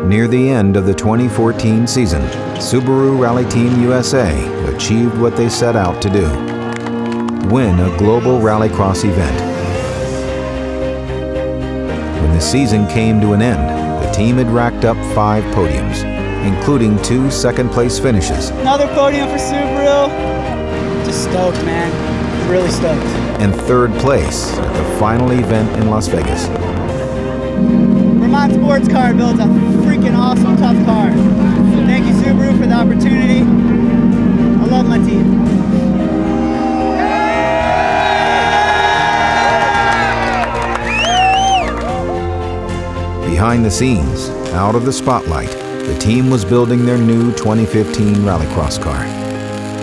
Near the end of the 2014 season, Subaru Rally Team USA achieved what they set out to do: win a global Rallycross event. When the season came to an end, the team had racked up 5 podiums, including 2 second-place finishes. Another podium for Subaru. Just stoked, man. Really stoked. And 3rd place at the final event in Las Vegas. Vermont Sports Car builds a freaking awesome, tough car. Thank you, Subaru, for the opportunity. I love my team. Behind the scenes, out of the spotlight, the team was building their new 2015 Rallycross car.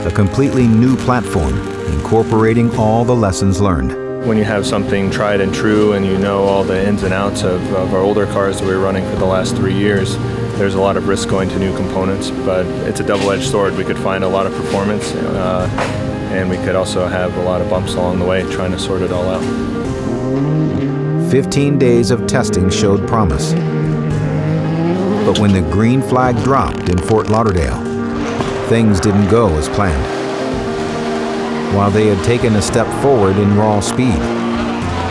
A completely new platform, incorporating all the lessons learned. When you have something tried and true and you know all the ins and outs of our older cars that we were running for the last 3 years, there's a lot of risk going to new components, but it's a double-edged sword. We could find a lot of performance and we could also have a lot of bumps along the way trying to sort it all out. 15 days of testing showed promise. But when the green flag dropped in Fort Lauderdale, things didn't go as planned. While they had taken a step forward in raw speed,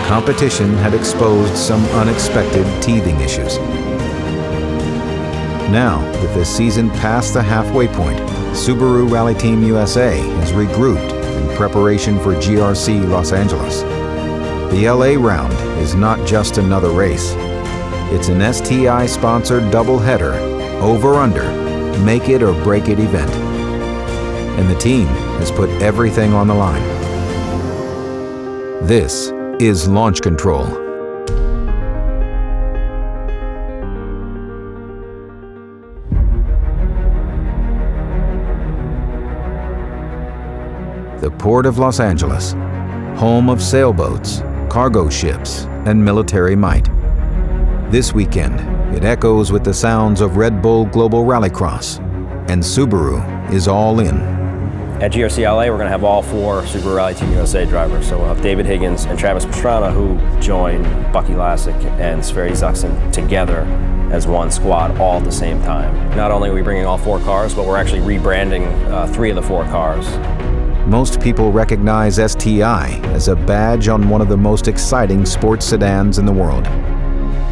competition had exposed some unexpected teething issues. Now, with the season past the halfway point, Subaru Rally Team USA has regrouped in preparation for GRC Los Angeles. The LA round is not just another race. It's an STI-sponsored doubleheader, over-under, make it or break it event. And the team has put everything on the line. This is Launch Control. The Port of Los Angeles, home of sailboats, cargo ships, and military might. This weekend, it echoes with the sounds of Red Bull Global Rallycross, and Subaru is all in. At GRC LA, we're going to have all 4 Subaru Rally Team USA drivers. So we'll have David Higgins and Travis Pastrana, who join Bucky Lasek and Sverre Isaksson together as one squad all at the same time. Not only are we bringing all 4 cars, but we're actually rebranding 3 of the 4 cars. Most people recognize STI as a badge on one of the most exciting sports sedans in the world.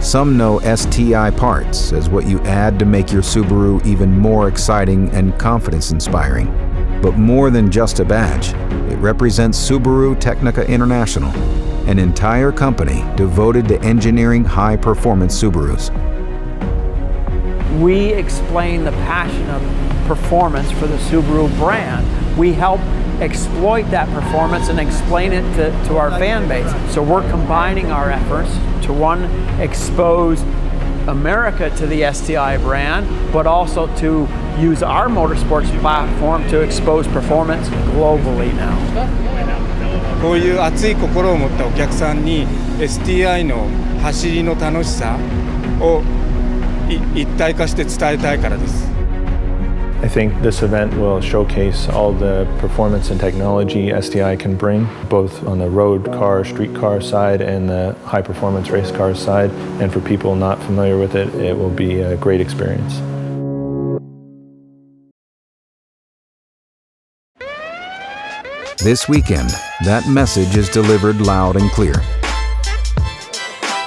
Some know STI parts as what you add to make your Subaru even more exciting and confidence-inspiring. But more than just a badge, it represents Subaru Technica International, an entire company devoted to engineering high-performance Subarus. We explain the passion of performance for the Subaru brand. We help exploit that performance and explain it to our fan base. So we're combining our efforts to, one, expose America to the STI brand, but also to use our motorsports platform to expose performance globally now. こういう熱い心を持ったお客さんに STI の走りの楽しさを一体化して伝えたいからです。I think this event will showcase all the performance and technology STI can bring, both on the road car, street car side, and the high performance race car side. And for people not familiar with it, it will be a great experience. This weekend, that message is delivered loud and clear.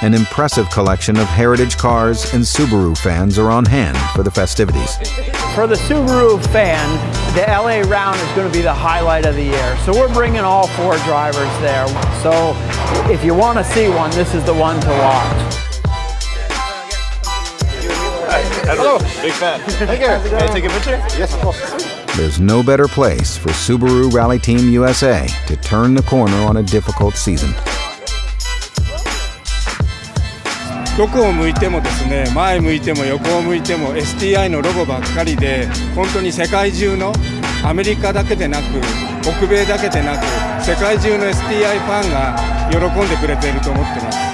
An impressive collection of heritage cars and Subaru fans are on hand for the festivities. For the Subaru fan, the LA round is going to be the highlight of the year. So we're bringing all 4 drivers there. So if you want to see one, this is the one to watch. Hello, big fan. Hey, Garrett, can I take a picture? Yes, of course. There's no better place for Subaru Rally Team USA to turn the corner on a difficult season. どこを向いてもですね、前向いても横を向いても STI のロゴばっかりで、本当に世界中のアメリカだけでなく、北米だけでなく、世界中の STI ファンが喜んでくれていると思ってます。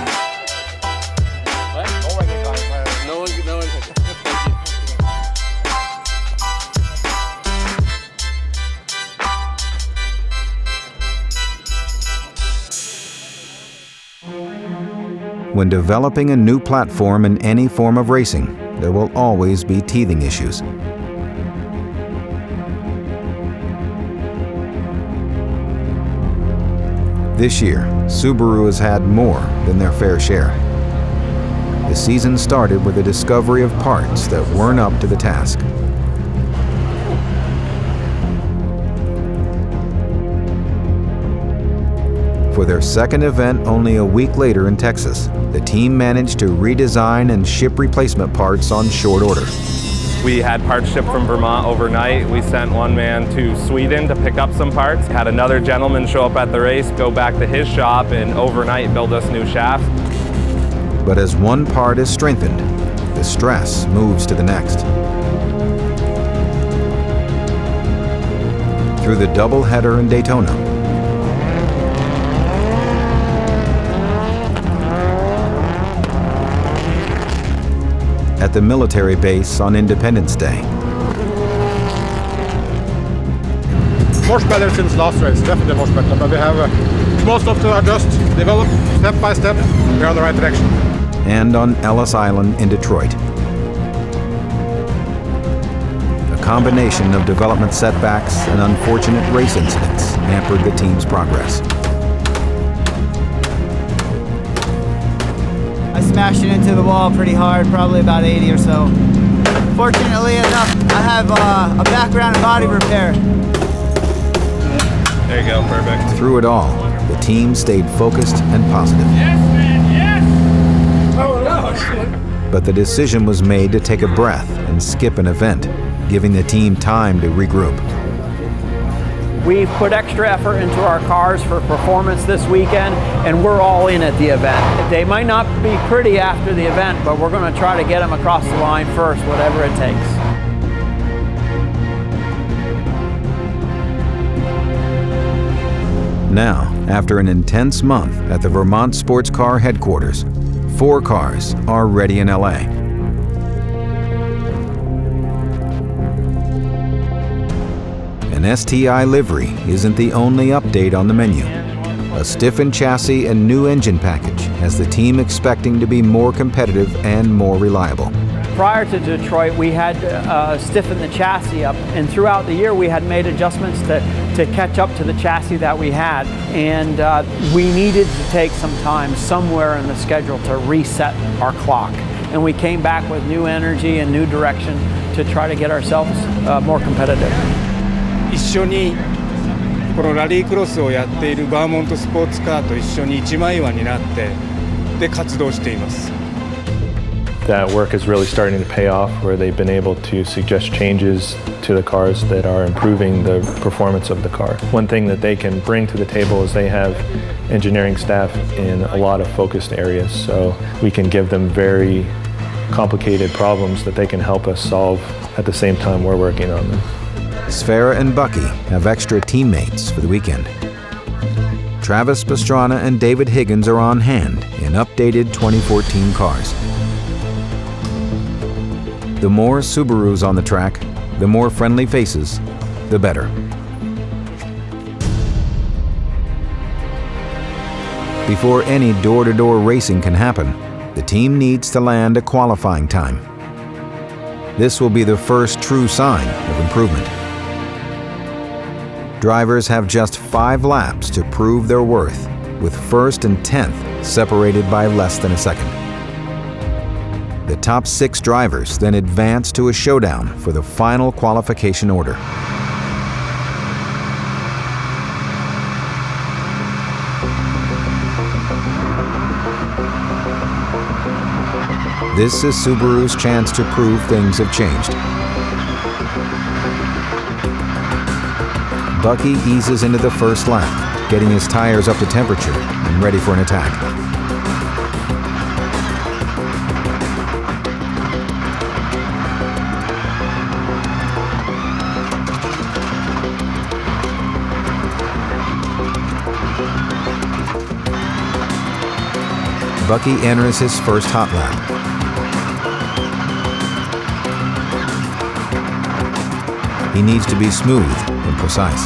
When developing a new platform in any form of racing, there will always be teething issues. This year, Subaru has had more than their fair share. The season started with the discovery of parts that weren't up to the task. For their second event only a week later in Texas, the team managed to redesign and ship replacement parts on short order. We had parts shipped from Vermont overnight. We sent one man to Sweden to pick up some parts. Had another gentleman show up at the race, go back to his shop, and overnight build us new shafts. But as one part is strengthened, the stress moves to the next. Through the doubleheader in Daytona, at the military base on Independence Day. Much better since last race, definitely much better, but we have most of to adjust, develop step by step. We're on the right direction. And on Ellis Island in Detroit. A combination of development setbacks and unfortunate race incidents hampered the team's progress. I smashed it into the wall pretty hard, probably about 80 or so. Fortunately enough, I have a background in body repair. There you go, perfect. Through it all, the team stayed focused and positive. Yes, man, yes! Oh no! But the decision was made to take a breath and skip an event, giving the team time to regroup. We've put extra effort into our cars for performance this weekend, and we're all in at the event. They might not be pretty after the event, but we're going to try to get them across the line first, whatever it takes. Now, after an intense month at the Vermont Sports Car headquarters, 4 cars are ready in LA. An STI livery isn't the only update on the menu. A stiffened chassis and new engine package has the team expecting to be more competitive and more reliable. Prior to Detroit, we had stiffened the chassis up, and throughout the year we had made adjustments to catch up to the chassis that we had, and we needed to take some time somewhere in the schedule to reset our clock. And we came back with new energy and new direction to try to get ourselves more competitive. 一緒にこのラリークロスをやっているバーモントスポーツカーと一緒に一枚岩になってで活動しています。 That work is really starting to pay off, where they've been able to suggest changes to the cars that are improving the performance of the car. One thing that they can bring to the table is they have engineering staff in a lot of focused areas, so we can give them very complicated problems that they can help us solve at the same time we're working on them. Sfera and Bucky have extra teammates for the weekend. Travis Pastrana and David Higgins are on hand in updated 2014 cars. The more Subarus on the track, the more friendly faces, the better. Before any door-to-door racing can happen, the team needs to land a qualifying time. This will be the first true sign of improvement. Drivers have just 5 laps to prove their worth, with 1st and 10th separated by less than a second. The top 6 drivers then advance to a showdown for the final qualification order. This is Subaru's chance to prove things have changed. Bucky eases into the first lap, getting his tires up to temperature and ready for an attack. Bucky enters his first hot lap. He needs to be smooth and precise.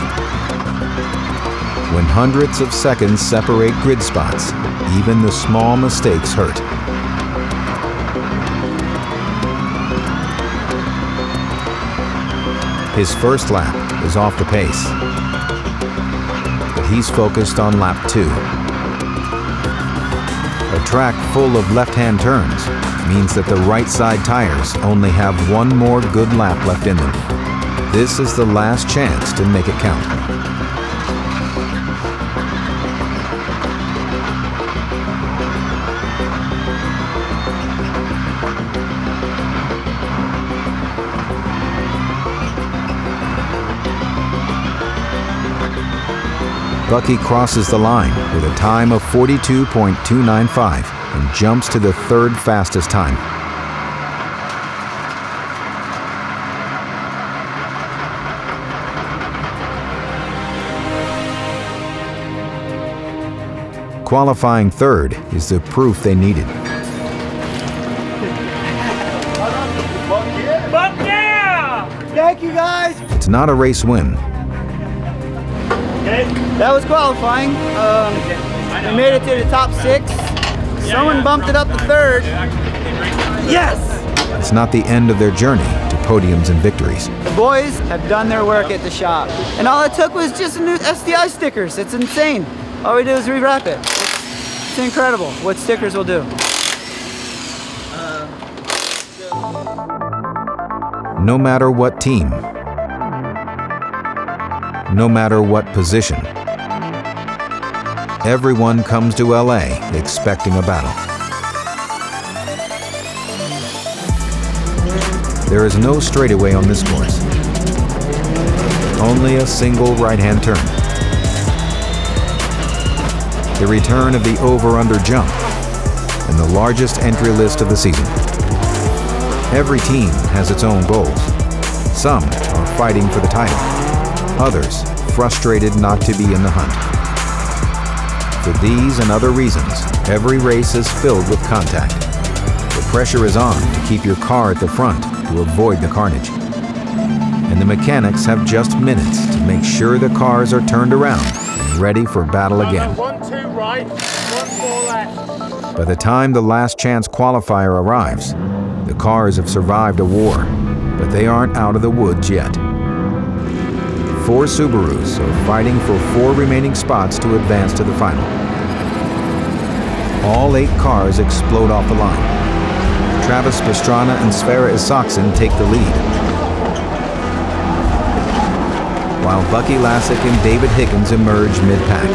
When hundreds of seconds separate grid spots, even the small mistakes hurt. His first lap is off the pace, but he's focused on lap 2. A track full of left-hand turns means that the right side tires only have one more good lap left in them. This is the last chance to make it count. Bucky crosses the line with a time of 42.295 and jumps to the third fastest time. Qualifying third is the proof they needed. Fuck yeah! Thank you guys! It's not a race win. That was qualifying. We made it to the top 6. Someone bumped it up to third. Yes! It's not the end of their journey to podiums and victories. The boys have done their work at the shop. And all it took was just a new STI stickers. It's insane. All we do is rewrap it. It's incredible what stickers will do. No matter what team, no matter what position, everyone comes to LA expecting a battle. There is no straightaway on this course. Only a single right-hand turn. The return of the over-under jump and the largest entry list of the season. Every team has its own goals. Some are fighting for the title. Others frustrated not to be in the hunt. For these and other reasons, every race is filled with contact. The pressure is on to keep your car at the front to avoid the carnage. And the mechanics have just minutes to make sure the cars are turned around and ready for battle again. 1, 2 right, 1, 4 left. By the time the last chance qualifier arrives, the cars have survived a war, but they aren't out of the woods yet. 4 Subarus are fighting for 4 remaining spots to advance to the final. All 8 cars explode off the line. Travis Pastrana and Sverre Isaksson take the lead, while Bucky Lasek and David Higgins emerge mid-pack.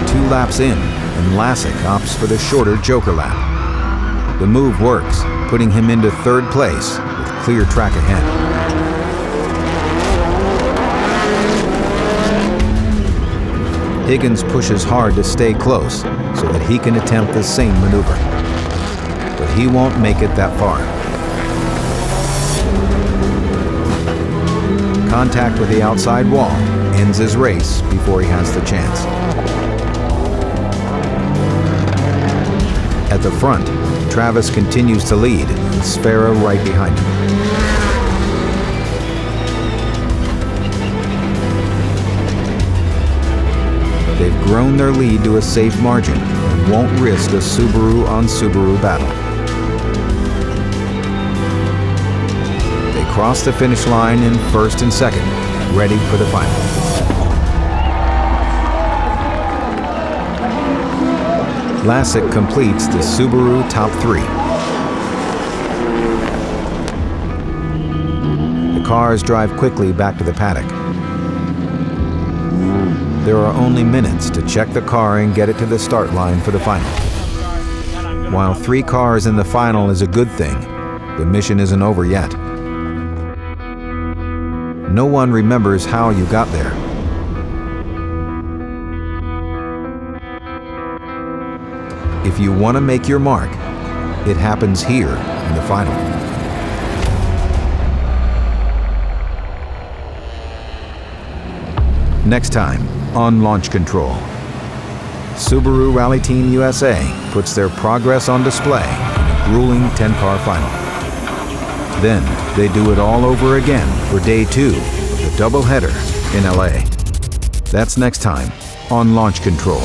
Two laps in, and Lasek opts for the shorter joker lap. The move works, putting him into third place with clear track ahead. Higgins pushes hard to stay close so that he can attempt the same maneuver. But he won't make it that far. Contact with the outside wall ends his race before he has the chance. At the front, Travis continues to lead, with Sverre right behind him. They've grown their lead to a safe margin and won't risk a Subaru-on-Subaru battle. They cross the finish line in first and second, ready for the final. Lasek completes the Subaru top 3. The cars drive quickly back to the paddock. There are only minutes to check the car and get it to the start line for the final. While 3 cars in the final is a good thing, the mission isn't over yet. No one remembers how you got there. If you want to make your mark, it happens here in the final. Next time on Launch Control, Subaru Rally Team USA puts their progress on display in a grueling 10-car final. Then they do it all over again for day 2 of the doubleheader in LA. That's next time on Launch Control.